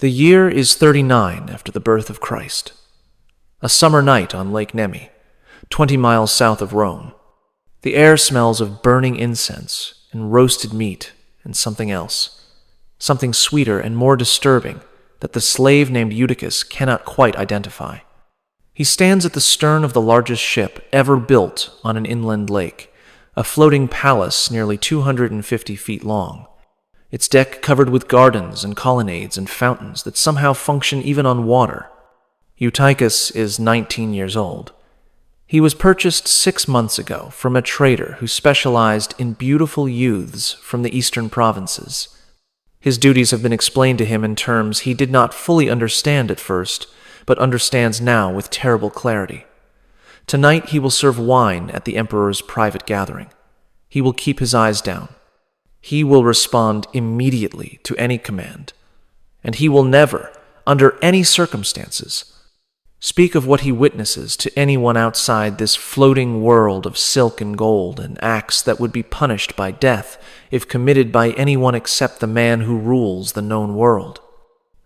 The year is 39 after the birth of Christ. A summer night on Lake Nemi, 20 miles south of Rome. The air smells of burning incense and roasted meat and something else, something sweeter and more disturbing that the slave named Eutychus cannot quite identify. He stands at the stern of the largest ship ever built on an inland lake, a floating palace nearly 250 feet long. Its deck covered with gardens and colonnades and fountains that somehow function even on water. Eutychus is 19 years old. He was purchased 6 months ago from a trader who specialized in beautiful youths from the eastern provinces. His duties have been explained to him in terms he did not fully understand at first, but understands now with terrible clarity. Tonight he will serve wine at the emperor's private gathering. He will keep his eyes down. He will respond immediately to any command, and he will never, under any circumstances, speak of what he witnesses to anyone outside this floating world of silk and gold and acts that would be punished by death if committed by anyone except the man who rules the known world.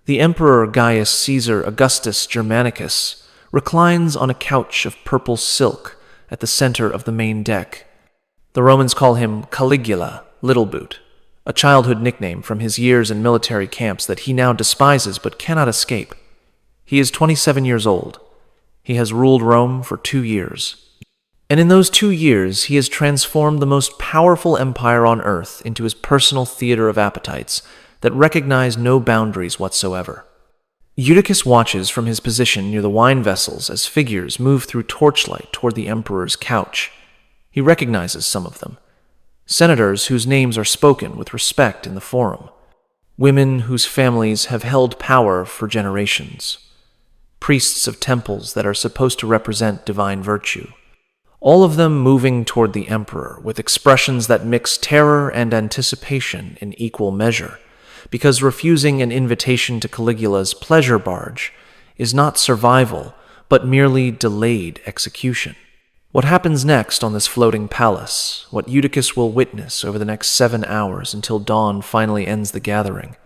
The Emperor Gaius Caesar Augustus Germanicus reclines on a couch of purple silk at the center of the main deck. The Romans call him Caligula, Little Boot, a childhood nickname from his years in military camps that he now despises but cannot escape. He is 27 years old. He has ruled Rome for 2 years. And in those 2 years, he has transformed the most powerful empire on earth into his personal theater of appetites that recognize no boundaries whatsoever. Eutychus watches from his position near the wine vessels as figures move through torchlight toward the emperor's couch. He recognizes some of them. Senators whose names are spoken with respect in the forum. Women whose families have held power for generations. Priests of temples that are supposed to represent divine virtue. All of them moving toward the emperor with expressions that mix terror and anticipation in equal measure, because refusing an invitation to Caligula's pleasure barge is not survival, but merely delayed execution. What happens next on this floating palace, what Eutychus will witness over the next 7 hours until dawn finally ends the gathering,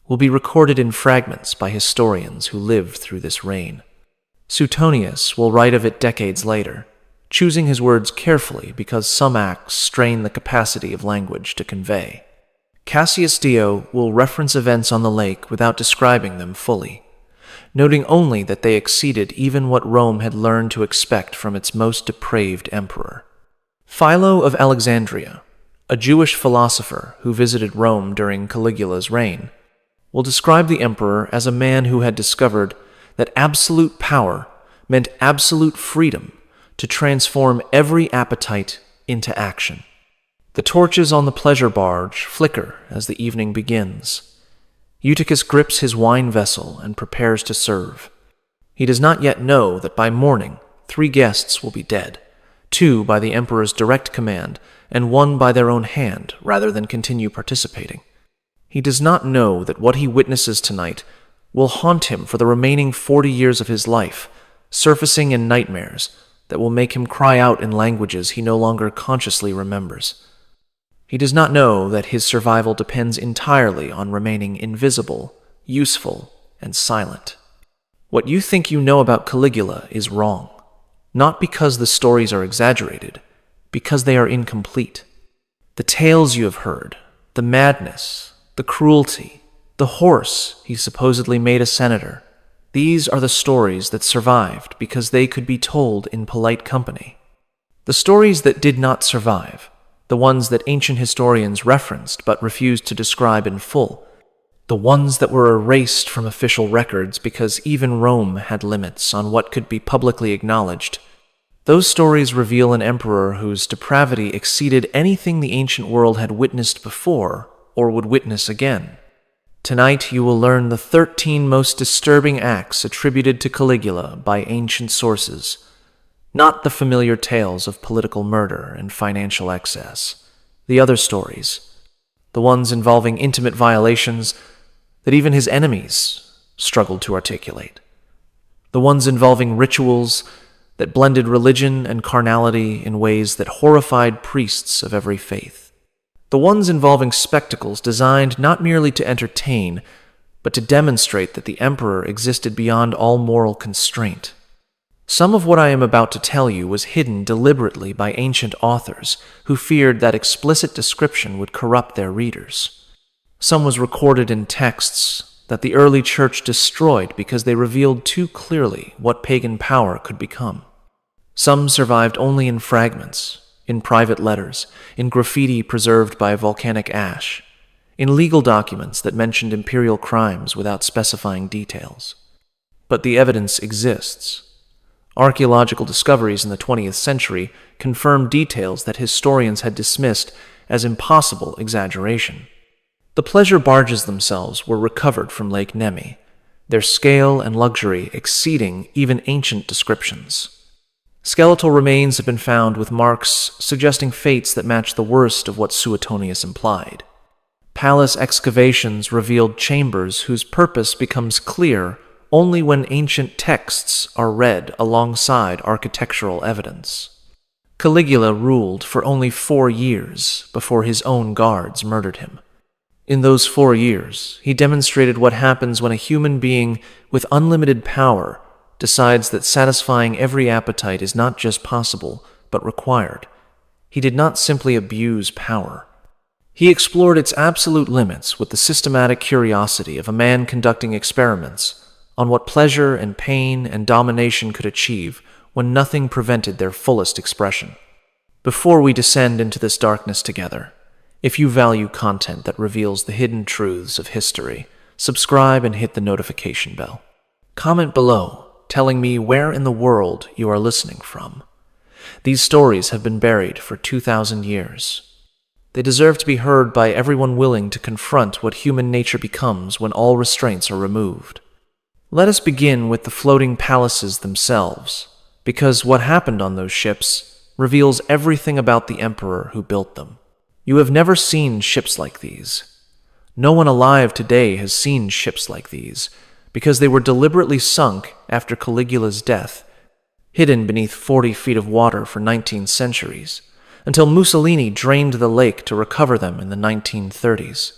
will be recorded in fragments by historians who lived through this reign. Suetonius will write of it decades later, choosing his words carefully because some acts strain the capacity of language to convey. Cassius Dio will reference events on the lake without describing them fully, noting only that they exceeded even what Rome had learned to expect from its most depraved emperor. Philo of Alexandria, a Jewish philosopher who visited Rome during Caligula's reign, will describe the emperor as a man who had discovered that absolute power meant absolute freedom to transform every appetite into action. The torches on the pleasure barge flicker as the evening begins. Eutychus grips his wine vessel and prepares to serve. He does not yet know that by morning 3 guests will be dead, 2 by the emperor's direct command, and 1 by their own hand rather than continue participating. He does not know that what he witnesses tonight will haunt him for the remaining 40 years of his life, surfacing in nightmares that will make him cry out in languages he no longer consciously remembers. He does not know that his survival depends entirely on remaining invisible, useful, and silent. What you think you know about Caligula is wrong, not because the stories are exaggerated, because they are incomplete. The tales you have heard, the madness, the cruelty, the horse he supposedly made a senator, these are the stories that survived because they could be told in polite company. The stories that did not survive, the ones that ancient historians referenced but refused to describe in full, the ones that were erased from official records because even Rome had limits on what could be publicly acknowledged, those stories reveal an emperor whose depravity exceeded anything the ancient world had witnessed before or would witness again. Tonight you will learn the 13 most disturbing acts attributed to Caligula by ancient sources, not the familiar tales of political murder and financial excess. The other stories, the ones involving intimate violations that even his enemies struggled to articulate. The ones involving rituals that blended religion and carnality in ways that horrified priests of every faith. The ones involving spectacles designed not merely to entertain, but to demonstrate that the emperor existed beyond all moral constraint. Some of what I am about to tell you was hidden deliberately by ancient authors who feared that explicit description would corrupt their readers. Some was recorded in texts that the early church destroyed because they revealed too clearly what pagan power could become. Some survived only in fragments, in private letters, in graffiti preserved by volcanic ash, in legal documents that mentioned imperial crimes without specifying details. But the evidence exists. Archaeological discoveries in the 20th century confirmed details that historians had dismissed as impossible exaggeration. The pleasure barges themselves were recovered from Lake Nemi, their scale and luxury exceeding even ancient descriptions. Skeletal remains have been found with marks suggesting fates that match the worst of what Suetonius implied. Palace excavations revealed chambers whose purpose becomes clear only when ancient texts are read alongside architectural evidence. Caligula ruled for only 4 years before his own guards murdered him. In those 4 years, he demonstrated what happens when a human being with unlimited power decides that satisfying every appetite is not just possible, but required. He did not simply abuse power. He explored its absolute limits with the systematic curiosity of a man conducting experiments on what pleasure and pain and domination could achieve when nothing prevented their fullest expression. Before we descend into this darkness together, if you value content that reveals the hidden truths of history, subscribe and hit the notification bell. Comment below, telling me where in the world you are listening from. These stories have been buried for 2,000 years. They deserve to be heard by everyone willing to confront what human nature becomes when all restraints are removed. Let us begin with the floating palaces themselves, because what happened on those ships reveals everything about the emperor who built them. You have never seen ships like these. No one alive today has seen ships like these, because they were deliberately sunk after Caligula's death, hidden beneath 40 feet of water for 19 centuries, until Mussolini drained the lake to recover them in the 1930s.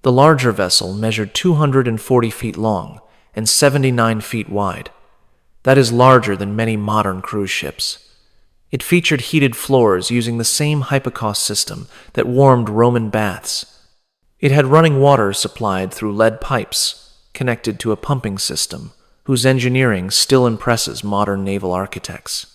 The larger vessel measured 240 feet long and 79 feet wide. That is larger than many modern cruise ships. It featured heated floors using the same hypocaust system that warmed Roman baths. It had running water supplied through lead pipes, connected to a pumping system, whose engineering still impresses modern naval architects.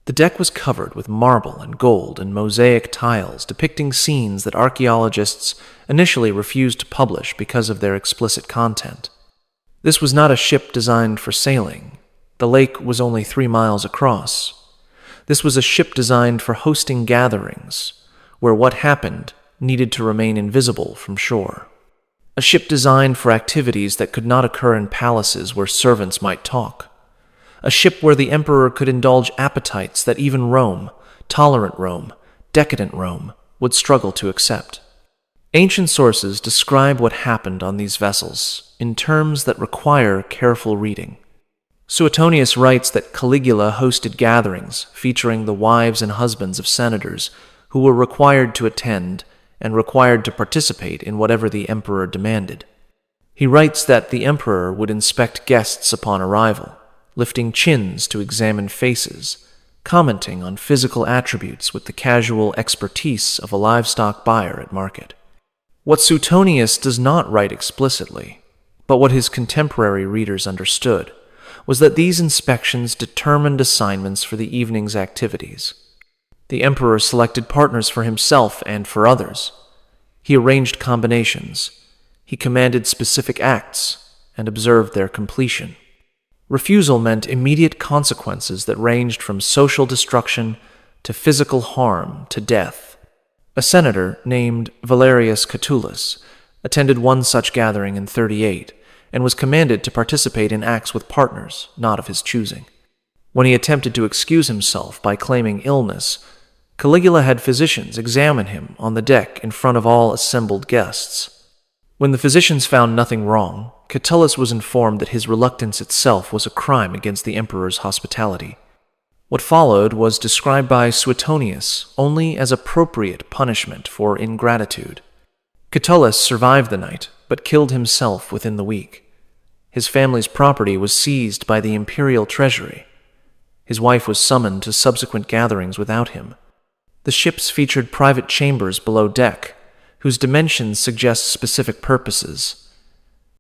The deck was covered with marble and gold and mosaic tiles depicting scenes that archaeologists initially refused to publish because of their explicit content. This was not a ship designed for sailing. The lake was only 3 miles across. This was a ship designed for hosting gatherings, where what happened needed to remain invisible from shore. A ship designed for activities that could not occur in palaces where servants might talk. A ship where the emperor could indulge appetites that even Rome, tolerant Rome, decadent Rome, would struggle to accept. Ancient sources describe what happened on these vessels in terms that require careful reading. Suetonius writes that Caligula hosted gatherings featuring the wives and husbands of senators who were required to attend and required to participate in whatever the emperor demanded. He writes that the emperor would inspect guests upon arrival, lifting chins to examine faces, commenting on physical attributes with the casual expertise of a livestock buyer at market. What Suetonius does not write explicitly, but what his contemporary readers understood, was that these inspections determined assignments for the evening's activities. The emperor selected partners for himself and for others. He arranged combinations. He commanded specific acts and observed their completion. Refusal meant immediate consequences that ranged from social destruction to physical harm to death. A senator named Valerius Catullus attended one such gathering in 38 and was commanded to participate in acts with partners, not of his choosing. When he attempted to excuse himself by claiming illness, Caligula had physicians examine him on the deck in front of all assembled guests. When the physicians found nothing wrong, Catullus was informed that his reluctance itself was a crime against the emperor's hospitality. What followed was described by Suetonius only as appropriate punishment for ingratitude. Catullus survived the night, but killed himself within the week. His family's property was seized by the imperial treasury. His wife was summoned to subsequent gatherings without him. The ships featured private chambers below deck, whose dimensions suggest specific purposes.